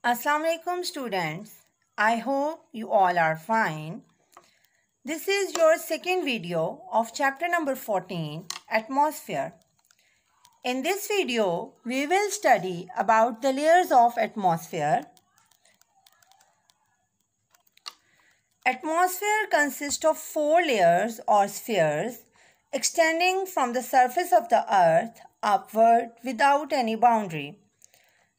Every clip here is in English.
Assalamu alaikum students. I hope you all are fine. This is your second video of chapter number 14, Atmosphere. In this video, we will study about the layers of atmosphere. Atmosphere consists of 4 layers or spheres extending from the surface of the earth upward without any boundary.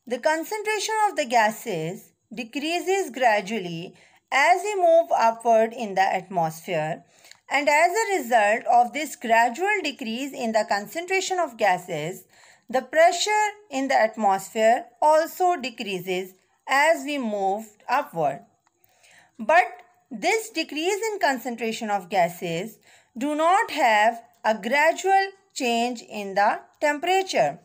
The concentration of the gases decreases gradually as we move upward in the atmosphere, and as a result of this gradual decrease in the concentration of gases, the pressure in the atmosphere also decreases as we move upward. But this decrease in concentration of gases do not have a gradual change in the temperature.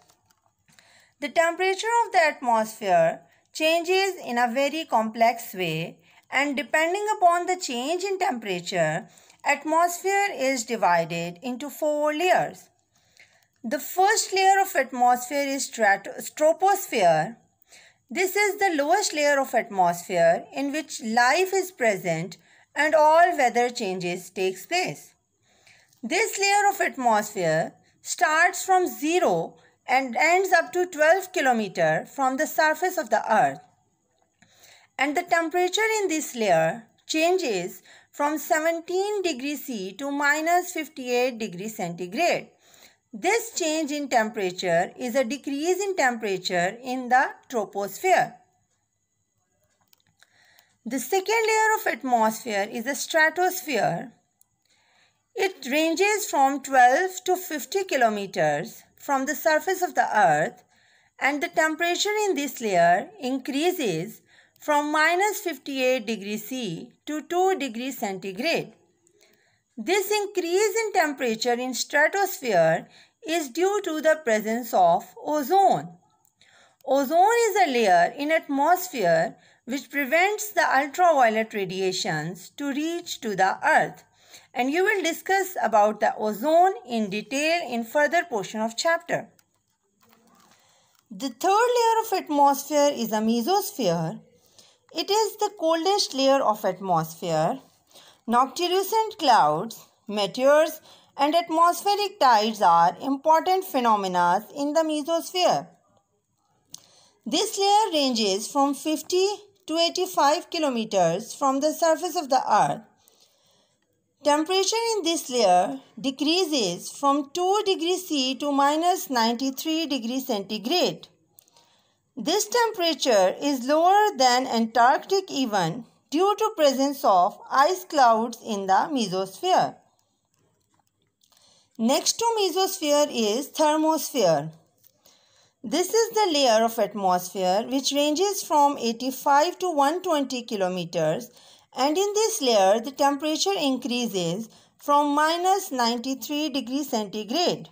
The temperature of the atmosphere changes in a very complex way, and depending upon the change in temperature, atmosphere is divided into 4 layers. The first layer of atmosphere is troposphere. This is the lowest layer of atmosphere in which life is present and all weather changes takes place. This layer of atmosphere starts from 0 and ends up to 12 km from the surface of the earth. And the temperature in this layer changes from 17 degrees C to minus 58 degrees centigrade. This change in temperature is a decrease in temperature in the troposphere. The second layer of atmosphere is the stratosphere. It ranges from 12 to 50 kilometers from the surface of the earth, and the temperature in this layer increases from minus 58 degrees C to 2 degrees centigrade. This increase in temperature in stratosphere is due to the presence of ozone. Ozone is a layer in atmosphere which prevents the ultraviolet radiations to reach to the earth, and you will discuss about the ozone in detail in further portion of chapter. The third layer of atmosphere is a mesosphere. It is the coldest layer of atmosphere. Noctilucent clouds, meteors, and atmospheric tides are important phenomena in the mesosphere. This layer ranges from 50 to 85 kilometers from the surface of the earth. Temperature in this layer decreases from 2 degrees C to minus 93 degrees centigrade. This temperature is lower than Antarctic even due to presence of ice clouds in the mesosphere. Next to mesosphere is thermosphere. This is the layer of atmosphere which ranges from 85 to 120 kilometers, and in this layer the temperature increases from minus 93 degrees centigrade.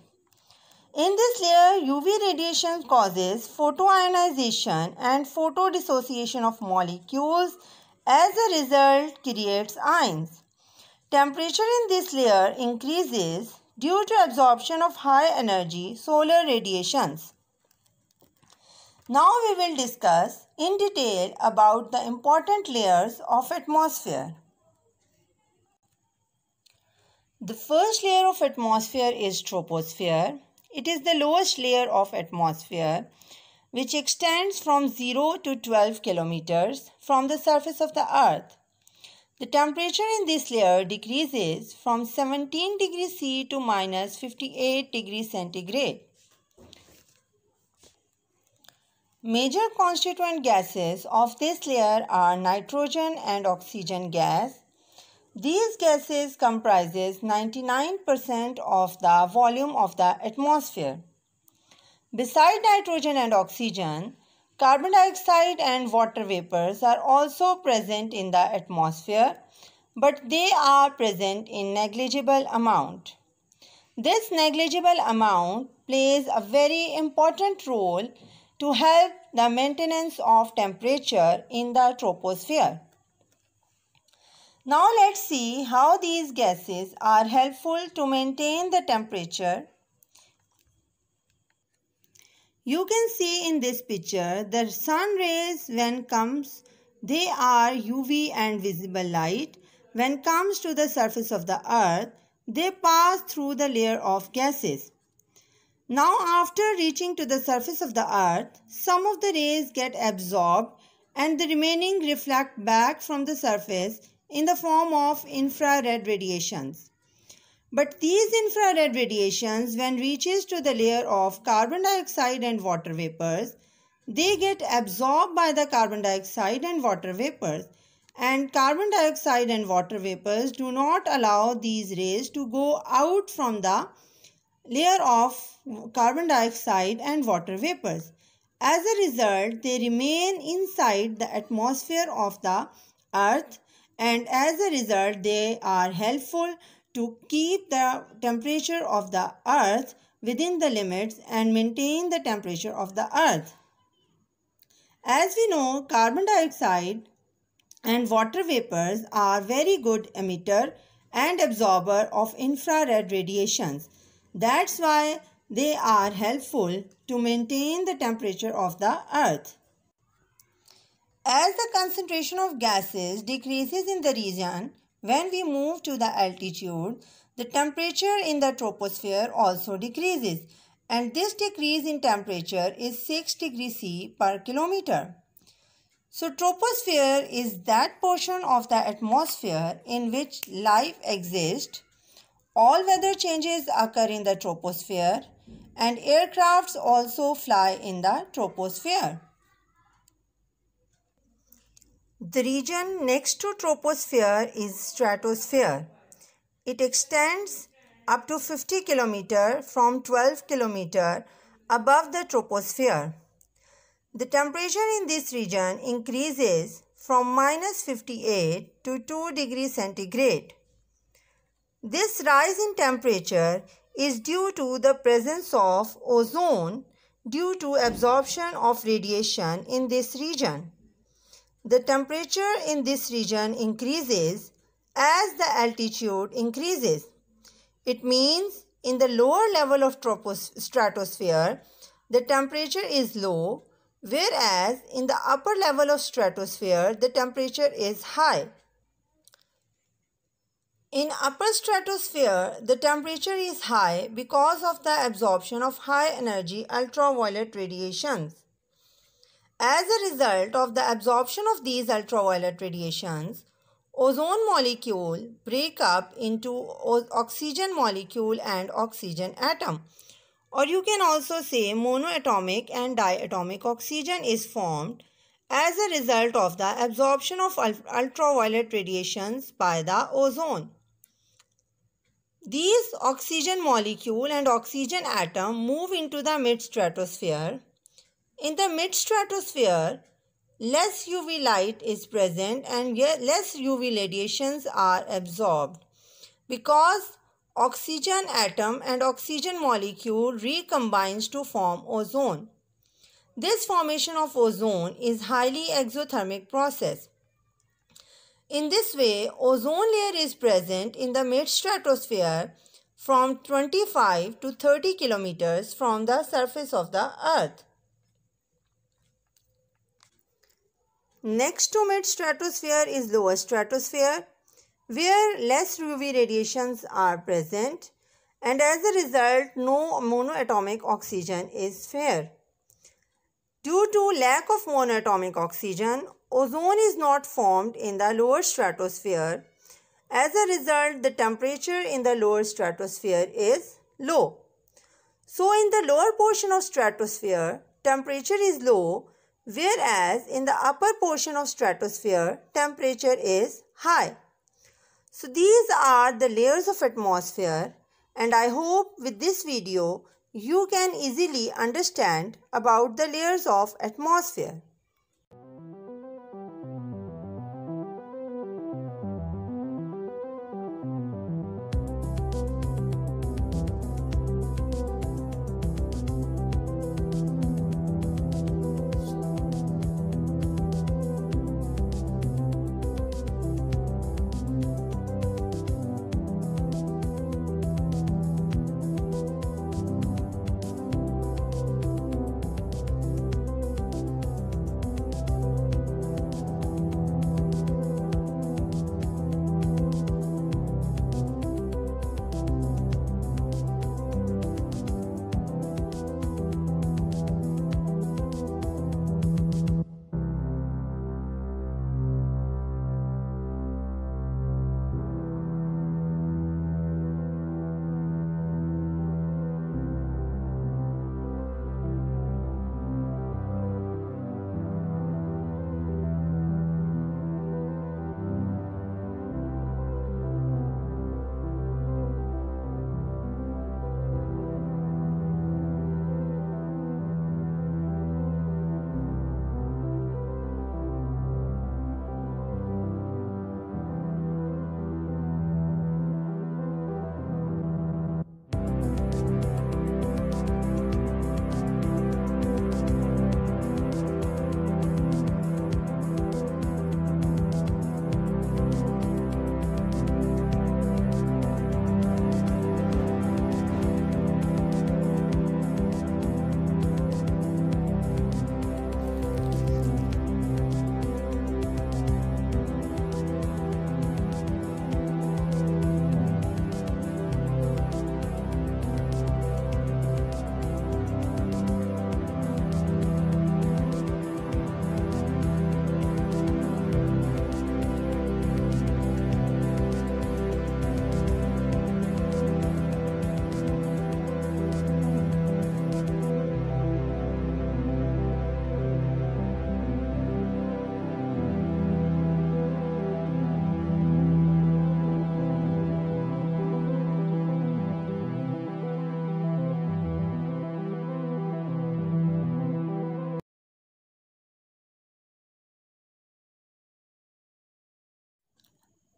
In this layer, UV radiation causes photoionization and photodissociation of molecules. As a result, creates ions. Temperature in this layer increases due to absorption of high energy solar radiations. Now we will discuss in detail about the important layers of atmosphere. The first layer of atmosphere is troposphere. It is the lowest layer of atmosphere which extends from 0 to 12 kilometers from the surface of the earth. The temperature in this layer decreases from 17 degrees C to minus 58 degrees centigrade. Major constituent gases of this layer are nitrogen and oxygen gas. These gases comprises 99% of the volume of the atmosphere. Beside nitrogen and oxygen, carbon dioxide and water vapors are also present in the atmosphere, but they are present in negligible amount. This negligible amount plays a very important role to help the maintenance of temperature in the troposphere. Now let's see how these gases are helpful to maintain the temperature. You can see in this picture the sun rays when comes, they are UV and visible light. When comes to the surface of the earth, they pass through the layer of gases. Now after reaching to the surface of the earth, some of the rays get absorbed and the remaining reflect back from the surface in the form of infrared radiations. But these infrared radiations, when reaches to the layer of carbon dioxide and water vapors, they get absorbed by the carbon dioxide and water vapors. And carbon dioxide and water vapors do not allow these rays to go out from the layer of carbon dioxide and water vapors. As a result, they remain inside the atmosphere of the earth, and as a result, they are helpful to keep the temperature of the earth within the limits and maintain the temperature of the earth. As we know, carbon dioxide and water vapors are very good emitter and absorber of infrared radiations. That's why they are helpful to maintain the temperature of the earth. As the concentration of gases decreases in the region, when we move to the altitude, the temperature in the troposphere also decreases, and this decrease in temperature is 6 degrees C per kilometer. So troposphere is that portion of the atmosphere in which life exists. All weather changes occur in the troposphere, and aircrafts also fly in the troposphere. The region next to troposphere is stratosphere. It extends up to 50 km from 12 km above the troposphere. The temperature in this region increases from -58 to 2 degrees centigrade. This rise in temperature is due to the presence of ozone due to absorption of radiation in this region. The temperature in this region increases as the altitude increases. It means in the lower level of stratosphere, the temperature is low, whereas in the upper level of stratosphere, the temperature is high. In upper stratosphere, the temperature is high because of the absorption of high energy ultraviolet radiations. As a result of the absorption of these ultraviolet radiations, ozone molecule break up into oxygen molecule and oxygen atom. Or you can also say monoatomic and diatomic oxygen is formed as a result of the absorption of ultraviolet radiations by the ozone. These oxygen molecule and oxygen atom move into the mid-stratosphere. In the mid-stratosphere, less UV light is present and less UV radiations are absorbed because oxygen atom and oxygen molecule recombines to form ozone. This formation of ozone is highly exothermic process. In this way, ozone layer is present in the mid-stratosphere from 25 to 30 kilometers from the surface of the earth. Next to mid-stratosphere is lower stratosphere, where less UV radiations are present, and as a result, no monoatomic oxygen is fair. Due to lack of monoatomic oxygen, ozone is not formed in the lower stratosphere. As a result, the temperature in the lower stratosphere is low. So, in the lower portion of stratosphere, temperature is low, whereas in the upper portion of stratosphere, temperature is high. So these are the layers of atmosphere, and I hope with this video you can easily understand about the layers of atmosphere.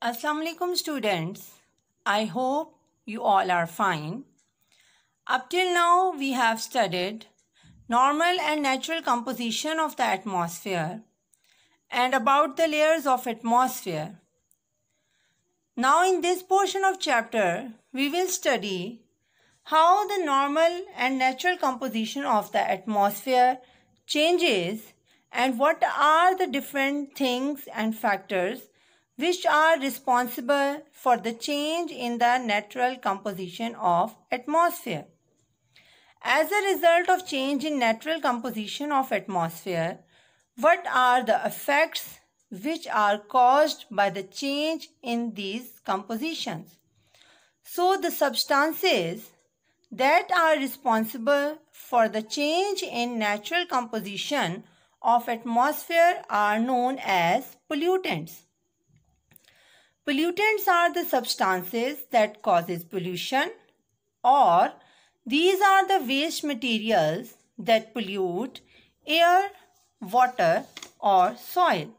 Assalamu alaikum students. I hope you all are fine. Up till now we have studied normal and natural composition of the atmosphere and about the layers of atmosphere. Now in this portion of chapter we will study how the normal and natural composition of the atmosphere changes and what are the different things and factors which are responsible for the change in the natural composition of atmosphere. As a result of change in natural composition of atmosphere, what are the effects which are caused by the change in these compositions? So the substances that are responsible for the change in natural composition of atmosphere are known as pollutants. Pollutants are the substances that causes pollution, or these are the waste materials that pollute air, water or soil.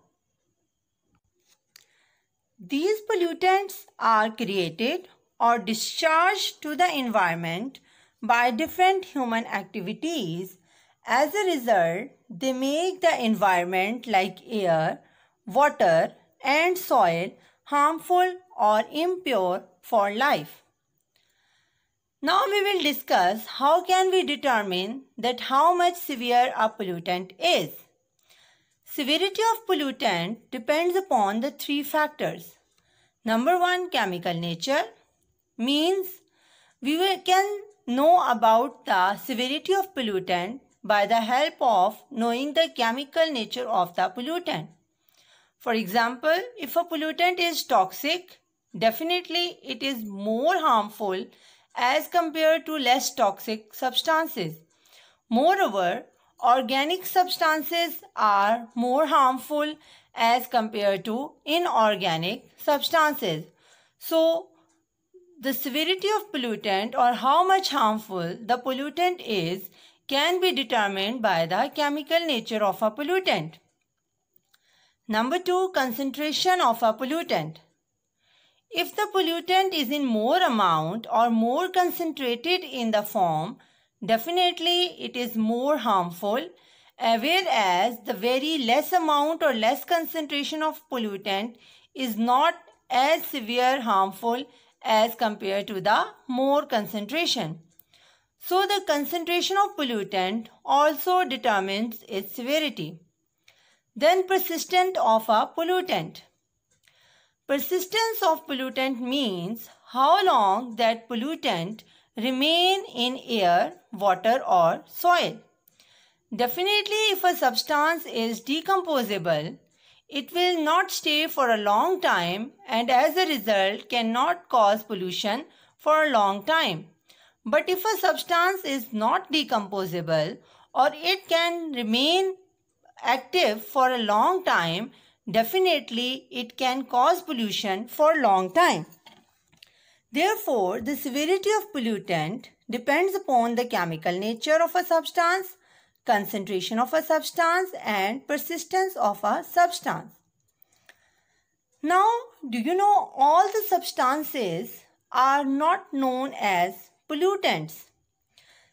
These pollutants are created or discharged to the environment by different human activities. As a result, they make the environment like air, water and soil harmful or impure for life. Now we will discuss how can we determine that how much severe a pollutant is. Severity of pollutant depends upon the three factors. Number one, chemical nature, means we can know about the severity of pollutant by the help of knowing the chemical nature of the pollutant. For example, if a pollutant is toxic, definitely it is more harmful as compared to less toxic substances. Moreover, organic substances are more harmful as compared to inorganic substances. So, the severity of pollutant or how much harmful the pollutant is can be determined by the chemical nature of a pollutant. Number two, concentration of a pollutant. If the pollutant is in more amount or more concentrated in the form, definitely it is more harmful, whereas the very less amount or less concentration of pollutant is not as severe harmful as compared to the more concentration. So the concentration of pollutant also determines its severity. Then persistence of a pollutant. Persistence of pollutant means how long that pollutant remain in air, water or soil. Definitely if a substance is decomposable, it will not stay for a long time and as a result cannot cause pollution for a long time. But if a substance is not decomposable or it can remain active for a long time, definitely it can cause pollution for a long time. Therefore, the severity of pollutant depends upon the chemical nature of a substance, concentration of a substance and persistence of a substance. Now, do you know all the substances are not known as pollutants?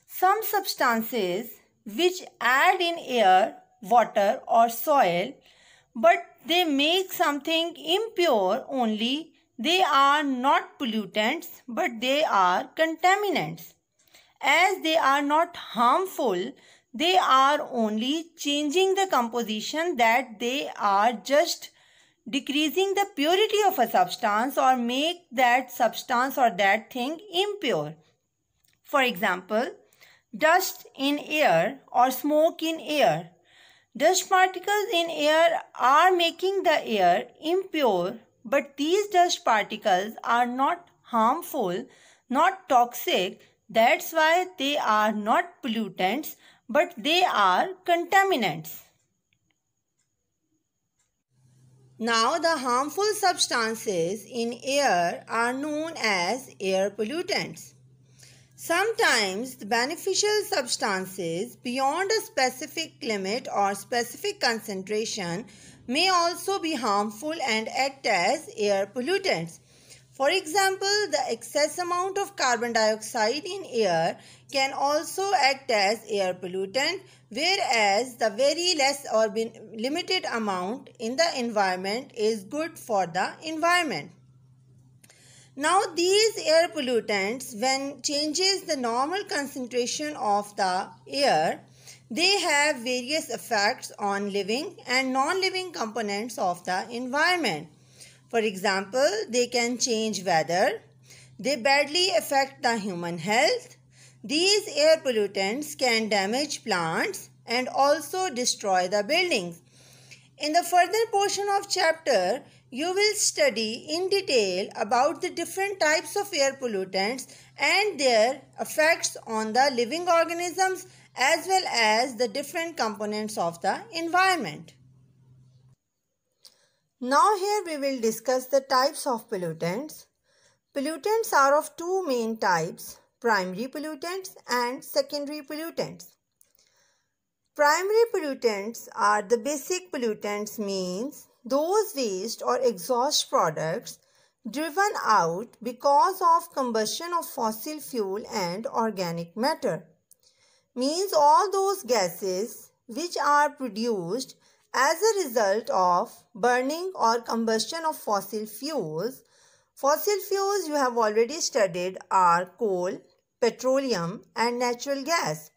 Some substances which add in air, water or soil, but they make something impure only, they are not pollutants but they are contaminants. As they are not harmful, they are only changing the composition, that they are just decreasing the purity of a substance or make that substance or that thing impure. For example, dust in air or smoke in air. Dust particles in air are making the air impure, but these dust particles are not harmful, not toxic. That's why they are not pollutants, but they are contaminants. Now, the harmful substances in air are known as air pollutants. Sometimes the beneficial substances beyond a specific limit or specific concentration may also be harmful and act as air pollutants. For example, the excess amount of carbon dioxide in air can also act as air pollutant, whereas the very less or limited amount in the environment is good for the environment. Now, these air pollutants, when changes the normal concentration of the air, they have various effects on living and non-living components of the environment. For example, they can change weather. They badly affect the human health. These air pollutants can damage plants and also destroy the buildings. In the further portion of chapter, you will study in detail about the different types of air pollutants and their effects on the living organisms as well as the different components of the environment. Now here we will discuss the types of pollutants. Pollutants are of two main types, primary pollutants and secondary pollutants. Primary pollutants are the basic pollutants, means those waste or exhaust products driven out because of combustion of fossil fuel and organic matter. Means all those gases which are produced as a result of burning or combustion of fossil fuels. Fossil fuels you have already studied are coal, petroleum and natural gas.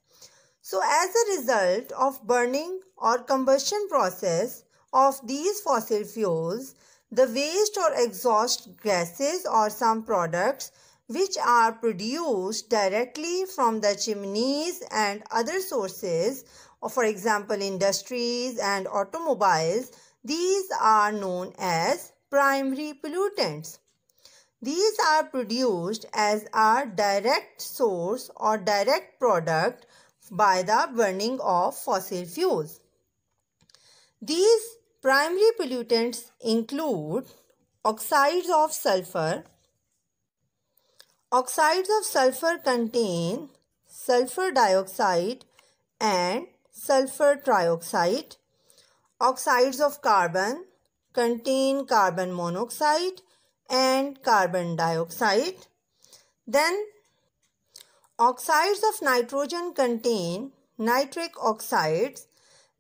So as a result of burning or combustion process of these fossil fuels, the waste or exhaust gases or some products which are produced directly from the chimneys and other sources, or for example industries and automobiles, these are known as primary pollutants. These are produced as a direct source or direct product by the burning of fossil fuels. These primary pollutants include oxides of sulfur. Oxides of sulfur contain sulfur dioxide and sulfur trioxide. Oxides of carbon contain carbon monoxide and carbon dioxide. Then oxides of nitrogen contain nitric oxides.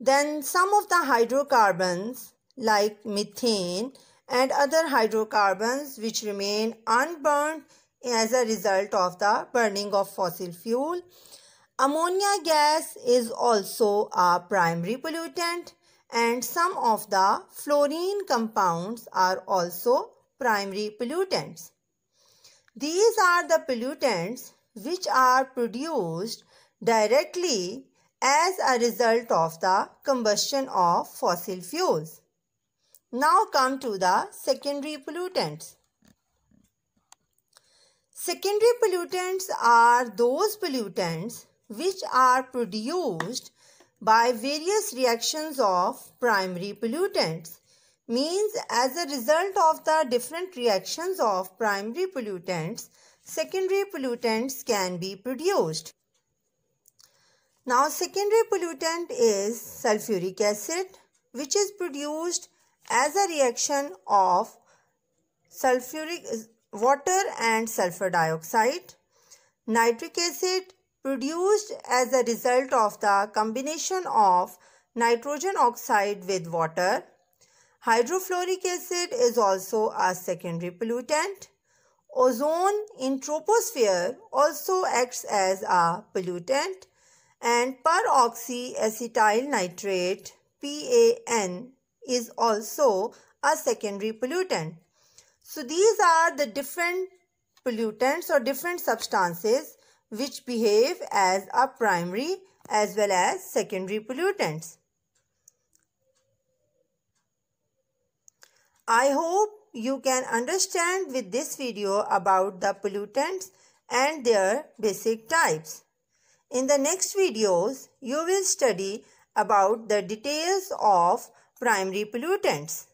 Then some of the hydrocarbons like methane and other hydrocarbons which remain unburned as a result of the burning of fossil fuel. Ammonia gas is also a primary pollutant, and some of the fluorine compounds are also primary pollutants. These are the pollutants which are produced directly as a result of the combustion of fossil fuels. Now come to the secondary pollutants. Secondary pollutants are those pollutants which are produced by various reactions of primary pollutants. Means as a result of the different reactions of primary pollutants, secondary pollutants can be produced. Now secondary pollutant is sulfuric acid, which is produced as a reaction of sulfuric water and sulfur dioxide. Nitric acid produced as a result of the combination of nitrogen oxide with water. Hydrofluoric acid is also a secondary pollutant. Ozone in troposphere also acts as a pollutant, and peroxyacetyl nitrate (PAN) is also a secondary pollutant. So these are the different pollutants or different substances which behave as a primary as well as secondary pollutants. I hope you can understand with this video about the pollutants and their basic types. In the next videos, you will study about the details of primary pollutants.